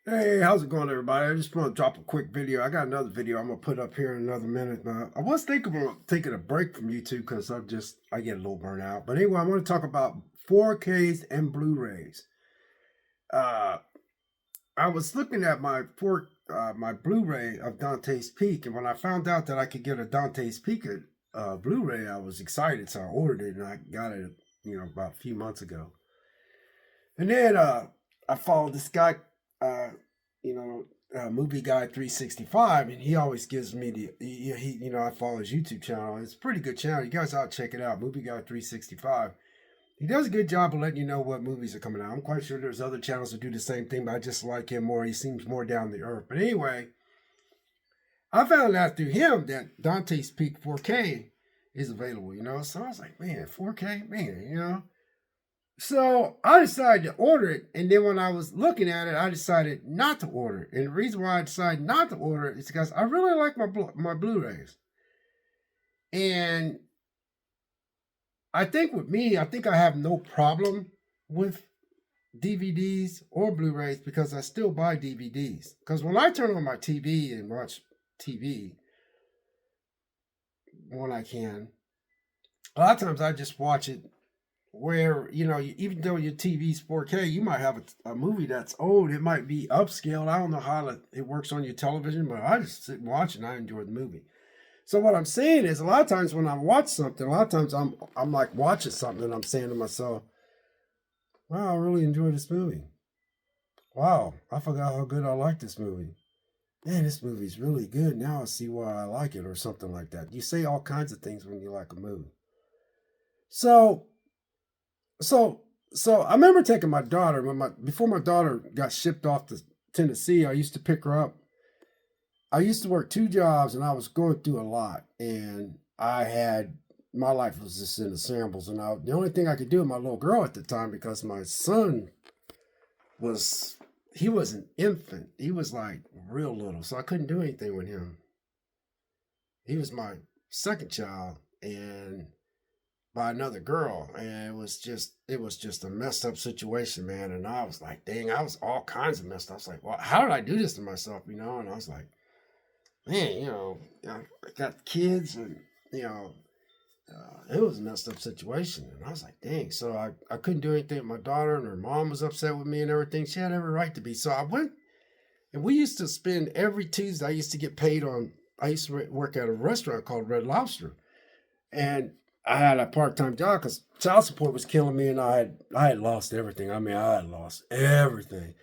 Hey, how's it going, everybody? I just want to drop a quick video. I got another video I'm gonna put up here in another minute. Now, I was thinking about taking a break from YouTube because I get a little burnt out. But anyway, I want to talk about 4Ks and Blu-rays. Uh, I was looking at my Blu-ray of Dante's Peak, and when I found out that I could get a Dante's Peak Blu-ray, I was excited, so I ordered it and I got it, about a few months ago. And then I followed this guy, uh, you know, Movie Guy 365, and he always gives me I follow his YouTube channel. It's a pretty good channel. You guys ought to check it out, Movie Guy 365. He does a good job of letting you know what movies are coming out. I'm quite sure there's other channels that do the same thing, but I just like him more. He seems more down the earth. But anyway, I found out through him that Dante's Peak 4K is available. So I was like, man, 4K, man. So I decided to order it, and then when I was looking at it, I decided not to order it. And the reason why I decided not to order it is because I really like my Blu-rays, and I think with me, I think I have no problem with DVDs or Blu-rays because I still buy DVDs. Because when I turn on my TV and watch TV when I can, a lot of times I just watch it where, even though your TV's 4K, you might have a movie that's old. It might be upscaled. I don't know how it works on your television, but I just sit and watch it and I enjoy the movie. So what I'm saying is a lot of times when I watch something, a lot of times I'm like watching something and I'm saying to myself, wow, I really enjoy this movie. Wow, I forgot how good I like this movie. Man, this movie's really good. Now I see why I like it, or something like that. You say all kinds of things when you like a movie. So So, so I remember taking my daughter before my daughter got shipped off to Tennessee. I used to pick her up. I used to work two jobs, and I was going through a lot. And my life was just in a shambles. And the only thing I could do with my little girl at the time, because my son was he was an infant. He was like real little, so I couldn't do anything with him. He was my second child, and by another girl, and it was just a messed up situation, man. And I was like, dang, I was all kinds of messed up. I was like, well, how did I do this to myself? And I was like, man, I got kids, and it was a messed up situation. And I was like, dang. So I couldn't do anything with my daughter, and her mom was upset with me and everything. She had every right to be. So I went, and we used to spend every Tuesday. I used to get paid on. I used to work at a restaurant called Red Lobster, and I had a part-time job because child support was killing me, and I had lost everything. I mean, I had lost everything.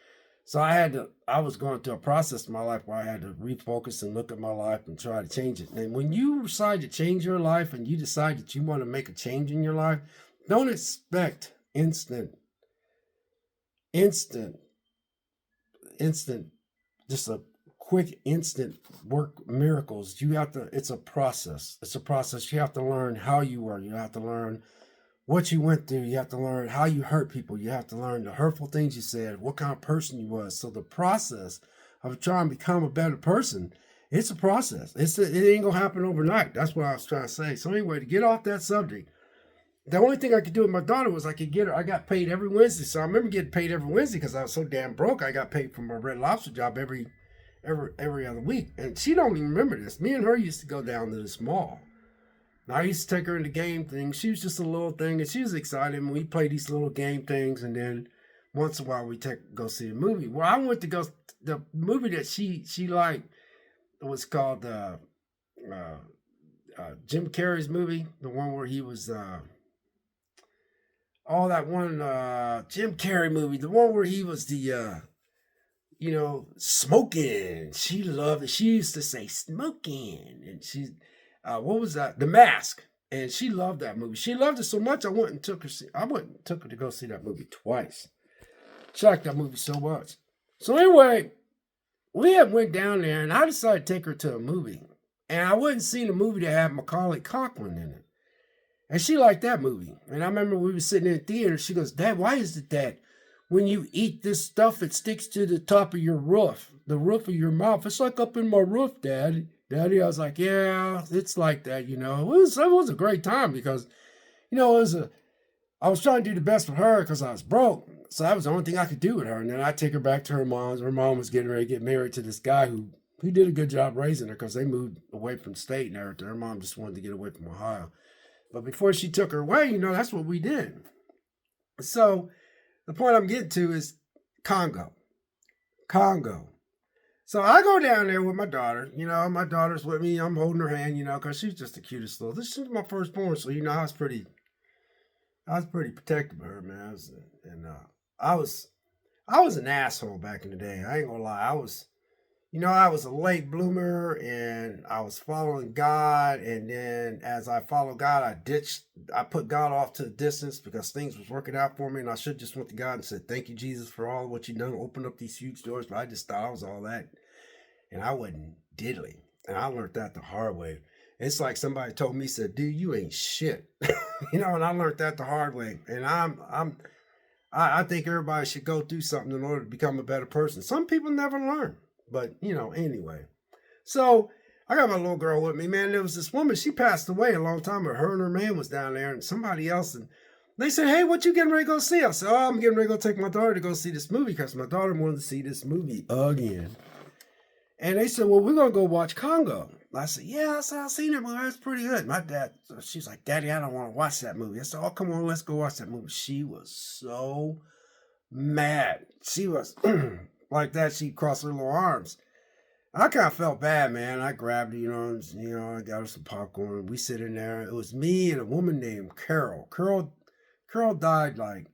So I was going through a process in my life where I had to refocus and look at my life and try to change it. And when you decide to change your life and you decide that you want to make a change in your life, don't expect instant, instant, just a quick instant work miracles. It's a process. It's a process. You have to learn how you were. You have to learn what you went through. You have to learn how you hurt people. You have to learn the hurtful things you said, what kind of person you was. So the process of trying to become a better person, it's a process. It ain't gonna happen overnight. That's what I was trying to say. So anyway, to get off that subject, the only thing I could do with my daughter was I could get her. I got paid every Wednesday. So I remember getting paid every Wednesday because I was so damn broke. I got paid for my Red Lobster job every other week. And she don't even remember this. Me and her used to go down to this mall. And I used to take her into game things. She was just a little thing, and she was excited. And we played these little game things, and then once in a while we go see a movie. Well, I went to go the movie that she liked was called Jim Carrey's movie, the one where he was all that one Jim Carrey movie, the one where he was the smoking. She loved it. She used to say smoking. And what was that? The Mask. And she loved that movie. She loved it so much, I went and took her to go see that movie twice. She liked that movie so much. So anyway, we had went down there, and I decided to take her to a movie. And I wouldn't see the movie that had Macaulay Culkin in it. And she liked that movie. And I remember we were sitting in the theater. She goes, Dad, why is it that when you eat this stuff, it sticks to the top of your roof, the roof of your mouth? It's like up in my roof, Daddy. I was like, yeah, it's like that, It was a great time because, I was trying to do the best for her because I was broke. So that was the only thing I could do with her. And then I take her back to her mom's. Her mom was getting ready to get married to this guy who did a good job raising her because they moved away from state and everything. Her mom just wanted to get away from Ohio. But before she took her away, that's what we did. So the point I'm getting to is Congo. Congo. So I go down there with my daughter. My daughter's with me. I'm holding her hand, because she's just the cutest little. This is my firstborn, so I was pretty protective of her, man. I was an asshole back in the day. I ain't gonna lie. I was a late bloomer, and I was following God. And then as I followed God, I put God off to the distance because things was working out for me. And I should just went to God and said, "Thank you, Jesus, for all what you done. Opened up these huge doors." But I just thought I was all that. And I wasn't diddly. And I learned that the hard way. It's like somebody told me, said, "Dude, you ain't shit." And I learned that the hard way. And I think everybody should go through something in order to become a better person. Some people never learn. But, anyway. So I got my little girl with me, man. There was this woman, she passed away a long time ago. Her and her man was down there and somebody else. And they said, "Hey, what you getting ready to go see?" I said, "Oh, I'm getting ready to go take my daughter to go see this movie because my daughter wanted to see this movie again." And they said, "Well, we're going to go watch Congo." I said, "Yeah," I said, "I've seen it, movie. It's pretty good." My dad, she's like, "Daddy, I don't want to watch that movie." I said, "Oh, come on, let's go watch that movie." She was so mad. She was like that. She crossed her little arms. I kind of felt bad, man. I grabbed her, I got her some popcorn. We sit in there. It was me and a woman named Carol. Carol died I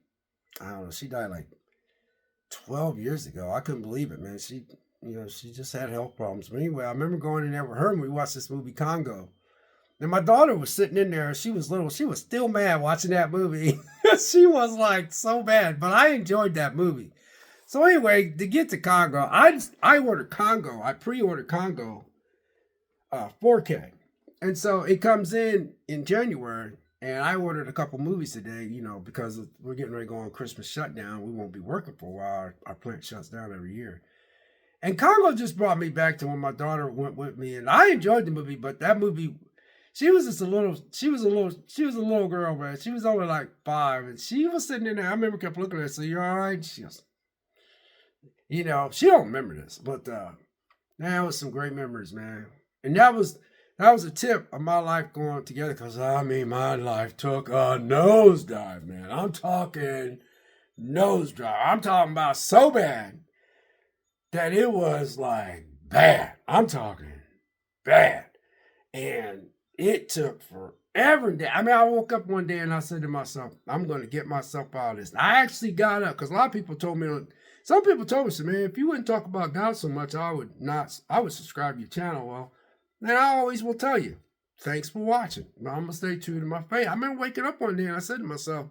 don't know, she died 12 years ago. I couldn't believe it, man. She just had health problems. But anyway, I remember going in there with her and we watched this movie, Congo. And my daughter was sitting in there. She was little. She was still mad watching that movie. She was so mad. But I enjoyed that movie. So anyway, to get to Congo, I ordered Congo. I pre-ordered Congo 4K. And so it comes in January. And I ordered a couple movies today, because we're getting ready to go on Christmas shutdown. We won't be working for a while. Our plant shuts down every year. And Congo just brought me back to when my daughter went with me. And I enjoyed the movie, but that movie, she was a little girl, man. She was only 5. And she was sitting in there. I remember kept looking at her. So "You all right?" She was, she don't remember this, but that was some great memories, man. And that was a tip of my life going together, because my life took a nosedive, man. I'm talking nosedive. I'm talking about so bad that it was bad. I'm talking bad. And it took forever. I woke up one day and I said to myself, "I'm going to get myself out of this." I actually got up because a lot of people told me, some people told me, "So, man, if you wouldn't talk about God so much, I would subscribe to your channel." Well, then I always will tell you, thanks for watching. I'm going to stay true to my faith. I remember waking up one day and I said to myself,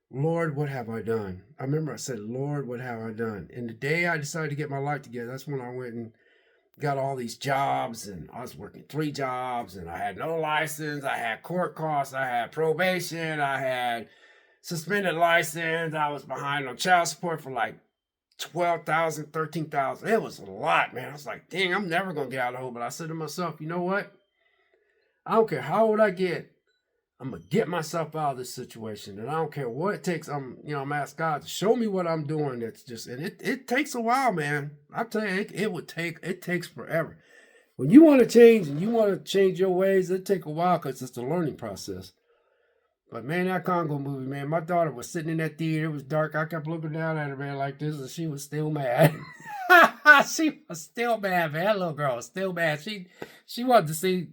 "Lord, what have I done?" I remember I said, "Lord, what have I done?" And the day I decided to get my life together, that's when I went and got all these jobs, and I was working 3 jobs, and I had no license. I had court costs. I had probation. I had suspended license. I was behind on child support for $12,000, $13,000. It was a lot, man. I was like, dang, I'm never going to get out of the hole. But I said to myself, you know what? I don't care how old I get. I'm going to get myself out of this situation. And I don't care what it takes. I'm asking God to show me what I'm doing. And it takes a while, man. I tell you, it takes forever. When you want to change and you want to change your ways, it take a while because it's a learning process. But man, that Congo movie, man, my daughter was sitting in that theater. It was dark. I kept looking down at her, man, like this, and she was still mad. She was still mad, man. That little girl was still mad. She wanted to see,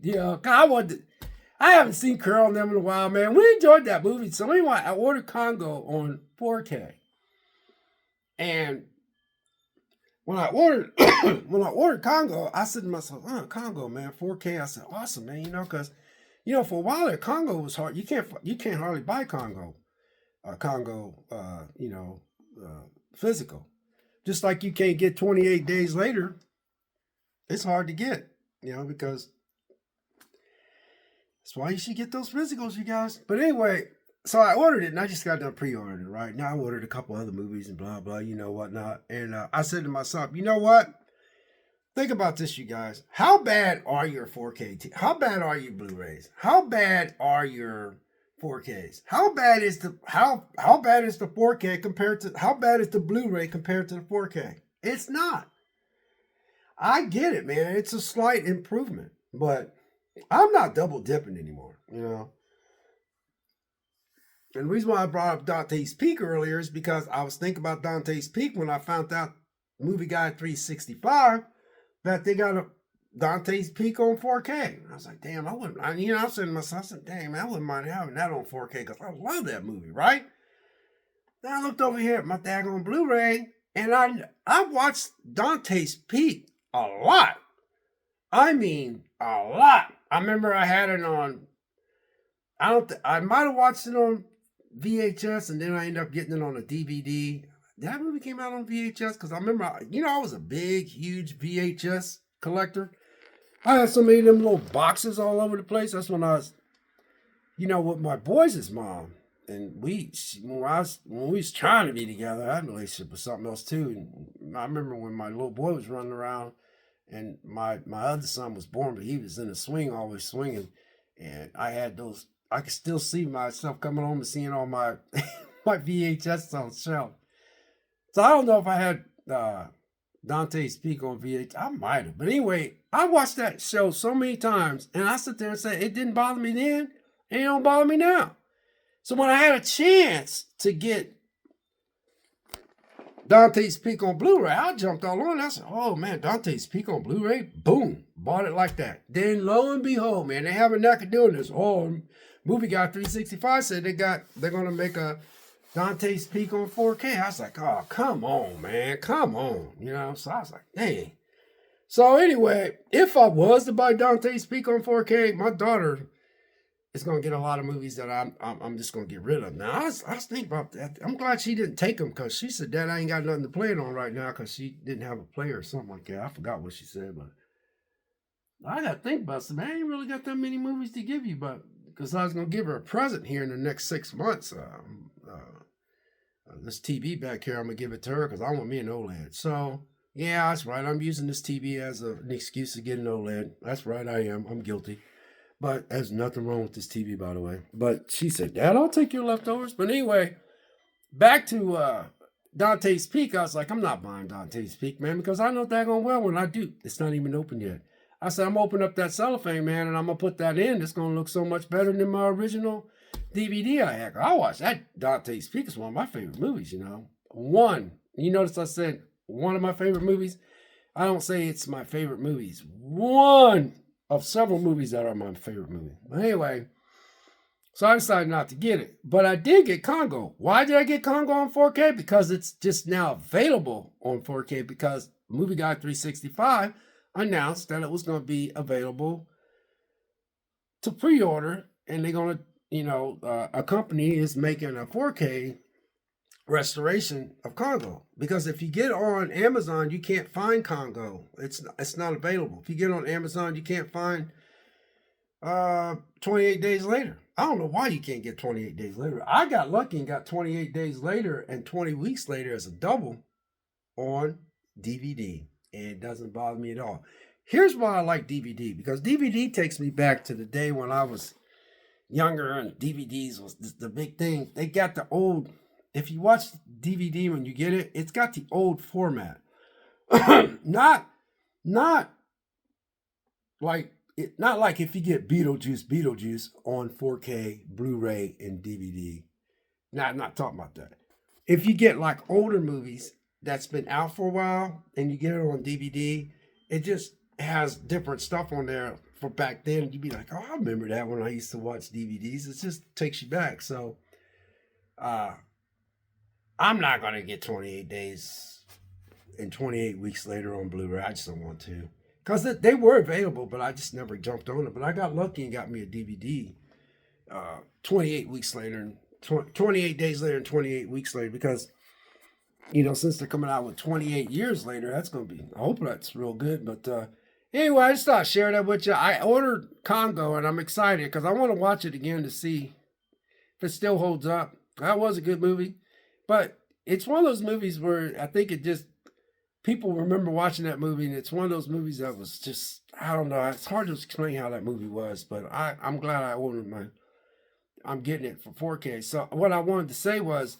I haven't seen Carol and them in a while, man. We enjoyed that movie. So anyway, I ordered Congo on 4K. And when I ordered Congo, I said to myself, Congo, man, 4K. I said, awesome, man, because for a while there, Congo was hard. You can't hardly buy Congo, physical. Just like you can't get 28 days later. It's hard to get, because that's why you should get those physicals, you guys. But anyway, so I ordered it, and I just got done pre-ordering it, right? Now I ordered a couple other movies and blah, blah, whatnot. And I said to myself, you know what? Think about this, you guys. How bad are your 4K? How bad are your Blu-rays? How bad are your 4Ks. How bad is how bad is the 4K compared to how bad is the Blu-ray compared to the 4K? It's not. I get it, man. It's a slight improvement, but I'm not double dipping anymore, you know. And the reason why I brought up Dante's Peak earlier is because I was thinking about Dante's Peak when I found out Movie Guide 365 that they got a Dante's Peak on 4K. I was like, damn, I wouldn't. I was saying to myself, I said, damn, I wouldn't mind having that on 4K because I love that movie, right? Then I looked over here at my daggone Blu-ray, and I watched Dante's Peak a lot. I mean, a lot. I remember I had it on. I might have watched it on VHS, and then I ended up getting it on a DVD. That movie came out on VHS because I remember, I was a big, huge VHS collector. I had so many of them little boxes all over the place. That's when I was, with my boys' mom. And when we was trying to be together, I had a relationship with something else too. And I remember when my little boy was running around and my other son was born, but he was in a swing, always swinging. And I could still see myself coming home and seeing all my my VHS on the shelf. So I don't know if I had Dante's Peak on VHS. I might have. But anyway, I watched that show so many times, and I sit there and say, it didn't bother me then, and it don't bother me now. So when I had a chance to get Dante's Peak on Blu-ray, I jumped all on it. I said, oh man, Dante's Peak on Blu-ray? Boom. Bought it like that. Then lo and behold, man, they have a knack of doing this. Oh, Movie Guy 365 said they're gonna make a Dante's Peak on 4K. I was like, oh, come on, man. Come on. So I was like, dang. So anyway, if I was to buy Dante's Peak on 4K, my daughter is going to get a lot of movies that I'm just going to get rid of. Now, I was thinking about that. I'm glad she didn't take them because she said, Dad, I ain't got nothing to play it on right now because she didn't have a player or something like that. I forgot what she said, but I got to think about it. Man, I ain't really got that many movies to give you, but because I was going to give her a present here in the next 6 months. This TV back here, I'm going to give it to her because I want me an OLED. So, yeah, that's right. I'm using this TV as an excuse to get an OLED. That's right, I am. I'm guilty. But there's nothing wrong with this TV, by the way. But she said, Dad, I'll take your leftovers. But anyway, back to Dante's Peak. I was like, I'm not buying Dante's Peak, man, because I know daggone well when I do. It's not even open yet. I said, I'm going to open up that cellophane, man, and I'm going to put that in. It's going to look so much better than my original DVD I had. I watched that. Dante's Peak is one of my favorite movies, One. You notice I said one of my favorite movies? I don't say it's my favorite movies. One of several movies that are my favorite movie. But anyway, so I decided not to get it. But I did get Congo. Why did I get Congo on 4K? Because it's just now available on 4K because Movie Guide 365 announced that it was going to be available to pre-order, and they're going to, a company is making a 4K restoration of Congo. Because if you get on Amazon, you can't find Congo. It's not available. If you get on Amazon, you can't find 28 days later. I don't know why you can't get 28 days later. I got lucky and got 28 days later and 20 weeks later as a double on DVD. And it doesn't bother me at all. Here's why I like DVD. Because DVD takes me back to the day when I was younger and DVDs was the big thing. They got the old, if you watch DVD when you get it, it's got the old format. not like if you get Beetlejuice on 4K, Blu-ray, and DVD. I'm not talking about that. If you get like older movies that's been out for a while and you get it on DVD, it just has different stuff on there for back then. You'd be like, oh, I remember that when I used to watch DVDs. It just takes you back. So I'm not going to get 28 days and 28 weeks later on Blu-ray. I just don't want to. Because they were available, but I just never jumped on it. But I got lucky and got me a DVD 28 weeks later, 28 days later and 28 weeks later. Because, since they're coming out with 28 years later, that's going to be, I hope that's real good. But anyway, I just thought I'd share that with you. I ordered Congo, and I'm excited because I want to watch it again to see if it still holds up. That was a good movie. But it's one of those movies where I think people remember watching that movie, and it's one of those movies that was just, I don't know, it's hard to explain how that movie was, but I'm glad I ordered I'm getting it for 4K. So what I wanted to say was,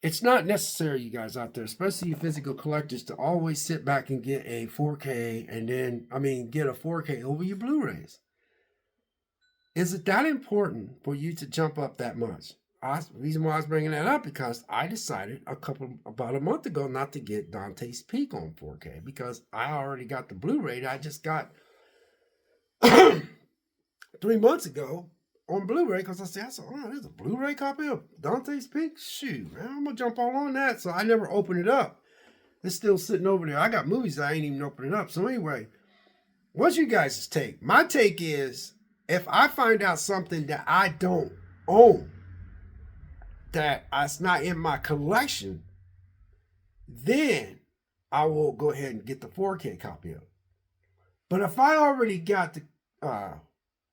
it's not necessary, you guys out there, especially you physical collectors, to always sit back and get a 4K and then, get a 4K over your Blu-rays. Is it that important for you to jump up that much? The reason why I was bringing that up, because I decided about a month ago not to get Dante's Peak on 4K because I already got the Blu-ray that I just got 3 months ago on Blu-ray, because I said, oh, there's a Blu-ray copy of Dante's Peak? Shoot, man, I'm going to jump all on that. So I never opened it up. It's still sitting over there. I got movies that I ain't even opening up. So anyway, what's you guys' take? My take is, if I find out something that I don't own, that it's not in my collection, then I will go ahead and get the 4K copy of it. But if I already got the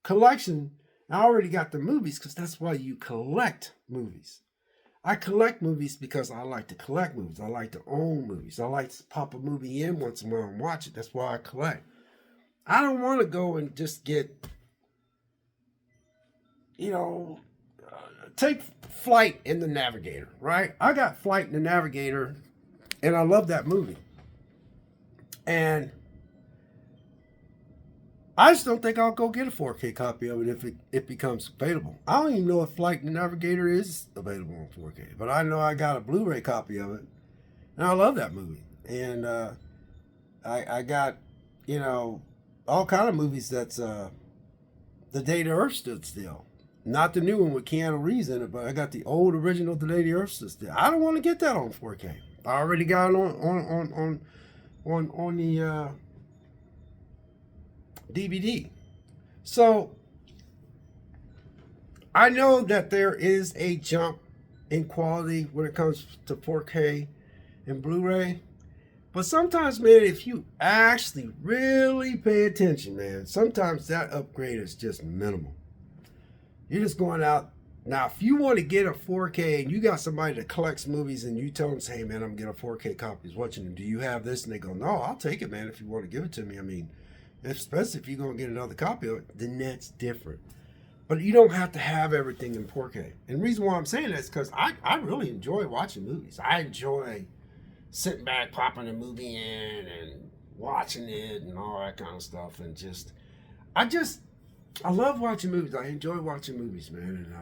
collection, I already got the movies, because that's why you collect movies. I collect movies because I like to collect movies. I like to own movies. I like to pop a movie in once in a while and watch it. That's why I collect. I don't want to go and just get, take Flight in the Navigator, right? I got Flight in the Navigator, and I love that movie. And I just don't think I'll go get a 4K copy of it if it becomes available. I don't even know if Flight in the Navigator is available on 4K, but I know I got a Blu-ray copy of it, and I love that movie. And I got, all kind of movies that's The Day the Earth Stood Still. Not the new one with Keanu Reeves in it, but I got the old original The Day the Earth Stood Still. I don't want to get that on 4K. I already got it on the DVD. So I know that there is a jump in quality when it comes to 4K and Blu-ray, but sometimes, man, if you actually really pay attention, man, sometimes that upgrade is just minimal. You're just going out. Now, if you want to get a 4K and you got somebody that collects movies and you tell them, hey, man, I'm going to get a 4K copy, watching them, do you have this? And they go, no, I'll take it, man, if you want to give it to me. Especially if you're going to get another copy of it, then that's different. But you don't have to have everything in 4K. And the reason why I'm saying that is because I really enjoy watching movies. I enjoy sitting back, popping a movie in and watching it and all that kind of stuff. And I love watching movies. I enjoy watching movies, man. And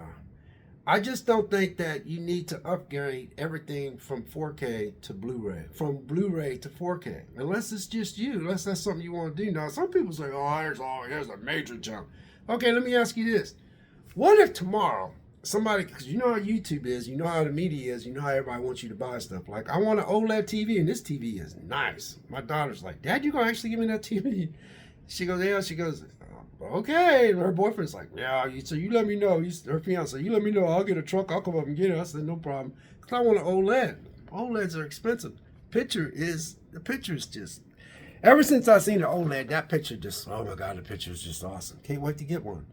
I just don't think that you need to upgrade everything from 4K to Blu-ray, from Blu-ray to 4K, unless it's just you, unless that's something you want to do. Now, some people say, there's a major jump. Okay, let me ask you this. What if tomorrow, somebody, because you know how YouTube is, you know how the media is, you know how everybody wants you to buy stuff. Like, I want an OLED TV, and this TV is nice. My daughter's like, Dad, you going to actually give me that TV? She goes, yeah. She goes, okay. And her boyfriend's like, yeah, so you let me know. Her fiance, you let me know. I'll get a truck. I'll come up and get it. I said, no problem. Because I want an OLED. OLEDs are expensive. The picture is just, ever since I seen the OLED, that picture just, oh my God, the picture is just awesome. Can't wait to get one.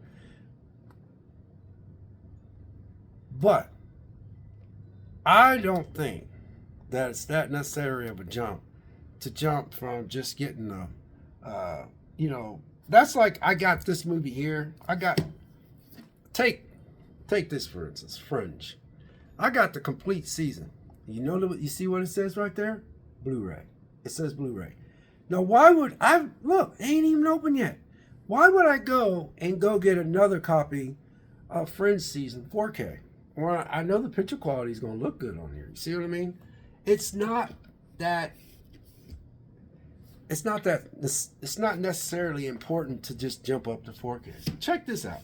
But I don't think that it's that necessary of a jump to jump from just getting that's like, I got this movie here. Take this for instance, Fringe. I got the complete season. You see what it says right there? Blu-ray. It says Blu-ray. Now, why would I, look, it ain't even open yet. Why would I go get another copy of Fringe season 4K? Well, I know the picture quality is going to look good on here. You see what I mean? It's not necessarily important to just jump up to 4K. So check this out.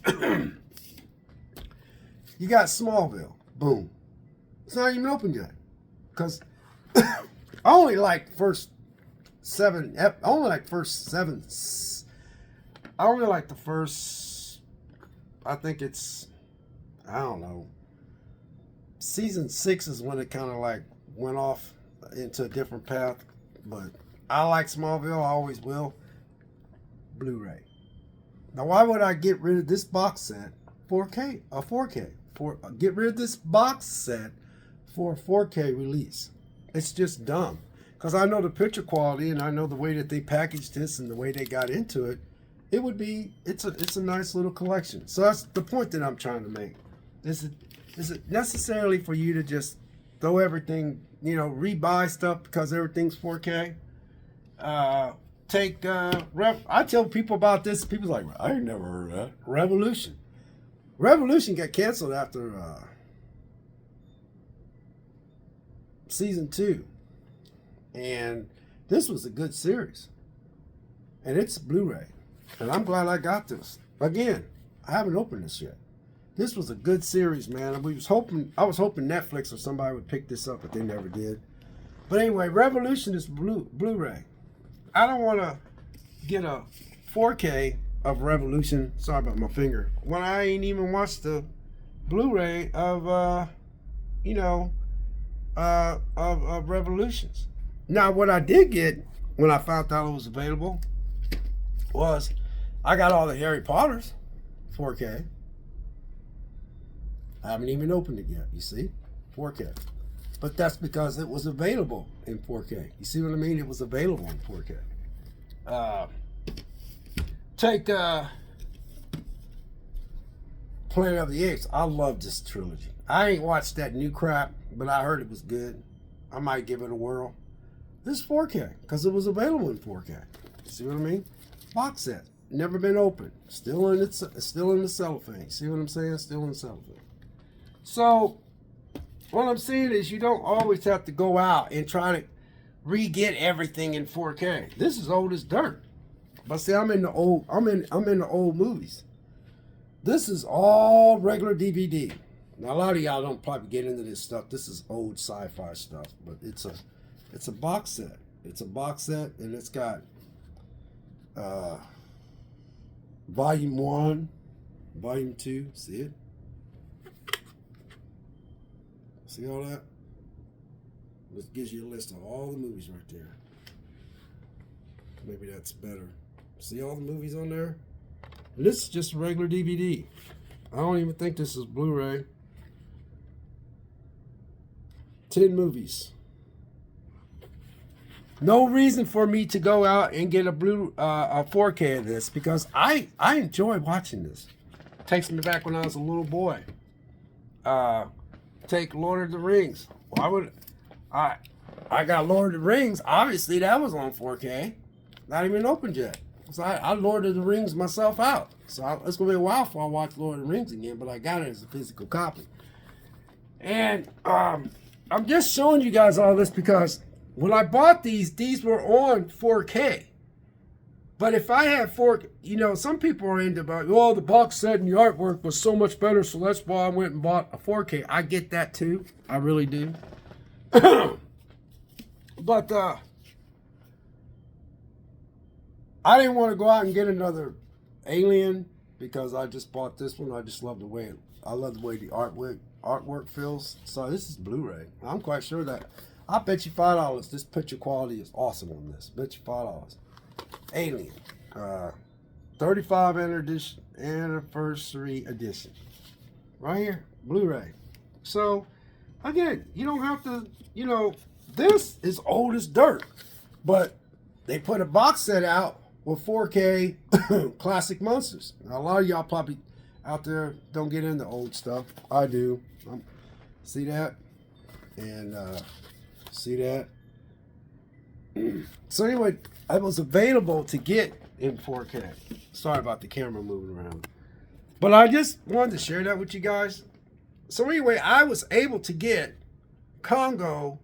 You got Smallville. Boom. It's not even open yet. Because I only like the first seven, I think it's, I don't know. Season 6 is when it kind of like went off into a different path. But I like Smallville, I always will. Blu-ray. Now, why would I get rid of this box set for 4K? Get rid of this box set for a 4K release. It's just dumb. Because I know the picture quality and I know the way that they packaged this and the way they got into it. It's a nice little collection. So that's the point that I'm trying to make. Is it necessarily for you to just throw everything, rebuy stuff because everything's 4K? I tell people about this. People's like, I ain't never heard of that. Revolution. Revolution got canceled after season 2, and this was a good series, and it's Blu-ray, and I'm glad I got this. Again, I haven't opened this yet. This was a good series, man. I was hoping Netflix or somebody would pick this up, but they never did. But anyway, Revolution is Blu-ray. I don't want to get a 4K of Revolution. Sorry about my finger. When I ain't even watched the Blu-ray of of Revolutions. Now, what I did get when I found out it was available was I got all the Harry Potters 4K. I haven't even opened it yet, you see? 4K. But that's because it was available in 4K. You see what I mean? It was available in 4K. Take Planet of the Apes. I love this trilogy. I ain't watched that new crap, but I heard it was good. I might give it a whirl. This is 4K because it was available in 4K. See what I mean? Box set. Never been opened. Still in the cellophane. See what I'm saying? Still in the cellophane. So, what I'm saying is you don't always have to go out and try to re-get everything in 4K. This is old as dirt. But see, I'm in the old movies. This is all regular DVD. Now a lot of y'all don't probably get into this stuff. This is old sci-fi stuff, but it's a box set. It's a box set, and it's got volume 1, volume 2. See it? See all that? This gives you a list of all the movies right there. Maybe that's better. See all the movies on there? And this is just a regular DVD. I don't even think this is Blu-ray. 10 movies. No reason for me to go out and get a 4K of this because I enjoy watching this. Takes me back when I was a little boy. Take Lord of the Rings. Why would I got Lord of the Rings? Obviously that was on 4K. Not even opened yet. So I Lord of the Rings myself out. So it's gonna be a while before I watch Lord of the Rings again, but I got it as a physical copy. And I'm just showing you guys all this because when I bought these were on 4K. But if I had 4K, some people are into about, the box set and the artwork was so much better, so that's why I went and bought a 4K. I get that too. I really do. But I didn't want to go out and get another Alien because I just bought this one. I just love the way the artwork feels. So this is Blu-ray. I'm quite sure that I bet you $5 this picture quality is awesome on this. Bet you $5. Alien, 35 anniversary edition, right here, Blu-ray. So again, you don't have to. This is old as dirt, but they put a box set out with 4K classic monsters. Now, a lot of y'all probably out there don't get into old stuff. I do. See that? And see that? So anyway, it was available to get in 4K. Sorry about the camera moving around. But I just wanted to share that with you guys. So anyway, I was able to get Congo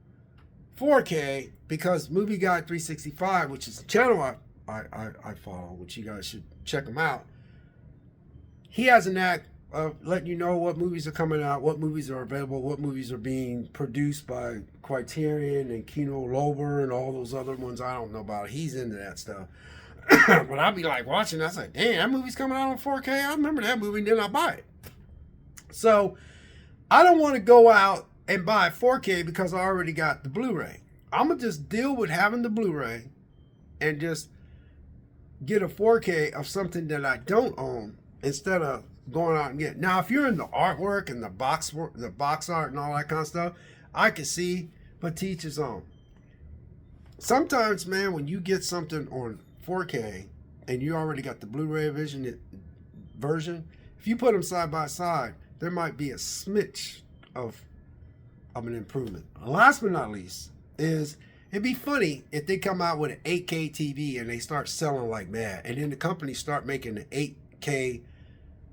4K because Movie Guide 365, which is the channel I follow, which you guys should check him out. He has a knack of letting you know what movies are coming out, what movies are available, what movies are being produced by Criterion and Kino Lorber and all those other ones I don't know about. He's into that stuff. But I'll be like watching, I was like, damn, that movie's coming out on 4K. I remember that movie, and then I buy it. So I don't want to go out and buy 4K because I already got the Blu-ray. I'm going to just deal with having the Blu-ray and just get a 4K of something that I don't own instead of going out and get. Now, if you're in the artwork and the box art and all that kind of stuff, I can see, but to each his own. Sometimes, man, when you get something on 4K and you already got the Blu-ray version, if you put them side by side, there might be a smidge of an improvement. Last but not least is it'd be funny if they come out with an 8K TV and they start selling like mad, and then the companies start making the 8K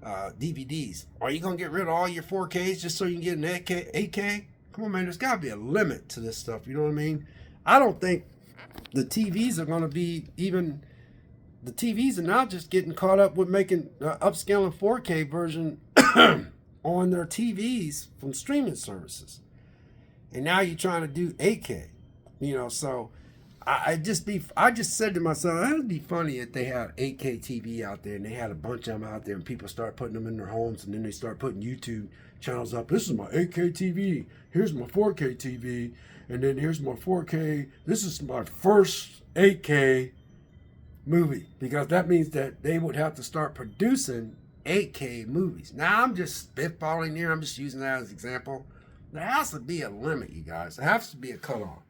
DVDs. Are you gonna get rid of all your 4Ks just so you can get an 8K? Come on, man. There's gotta be a limit to this stuff. You know what I mean? I don't think the TVs are gonna be even. The TVs are now just getting caught up with making upscaling 4K version on their TVs from streaming services. And now you're trying to do 8K, so I just said to myself, it would be funny if they had 8K TV out there and they had a bunch of them out there and people start putting them in their homes, and then they start putting YouTube channels up. This is my 8K TV. Here's my 4K TV. And then here's my 4K. This is my first 8K movie, because that means that they would have to start producing 8K movies. Now I'm just spitballing here. I'm just using that as an example. There has to be a limit, you guys. There has to be a cutoff.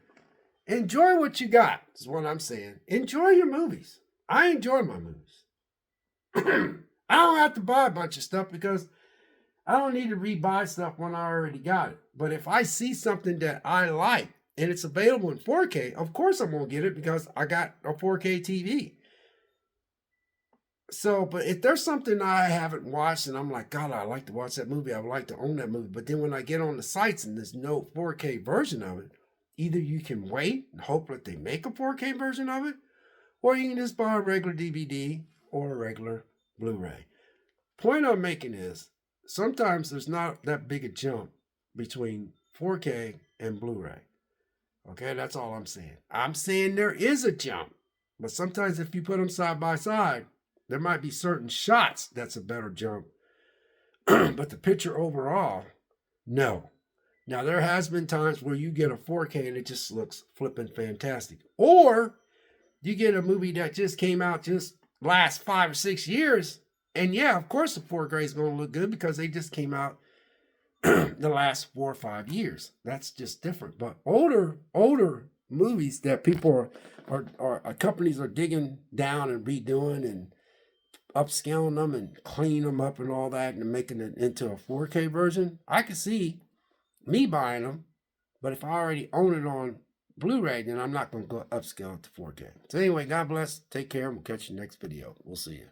Enjoy what you got, is what I'm saying. Enjoy your movies. I enjoy my movies. I don't have to buy a bunch of stuff because I don't need to rebuy stuff when I already got it. But if I see something that I like and it's available in 4K, of course I'm going to get it because I got a 4K TV. So, but if there's something I haven't watched and I'm like, God, I'd like to watch that movie, I would like to own that movie. But then when I get on the sites and there's no 4K version of it, either you can wait and hope that they make a 4K version of it, or you can just buy a regular DVD or a regular Blu-ray. Point I'm making is, sometimes there's not that big a jump between 4K and Blu-ray. Okay, that's all I'm saying. I'm saying there is a jump, but sometimes if you put them side by side, there might be certain shots that's a better jump, but the picture overall, no. Now, there has been times where you get a 4K and it just looks flipping fantastic. Or you get a movie that just came out just last 5 or 6 years, and yeah, of course the 4K is going to look good because they just came out the last 4 or 5 years. That's just different. But older movies that people are companies are digging down and redoing and upscaling them and cleaning them up and all that and making it into a 4K version, I can see me buying them. But if I already own it on Blu-ray, then I'm not going to go upscale it to 4K. So anyway, God bless. Take care. We'll catch you next video. We'll see you.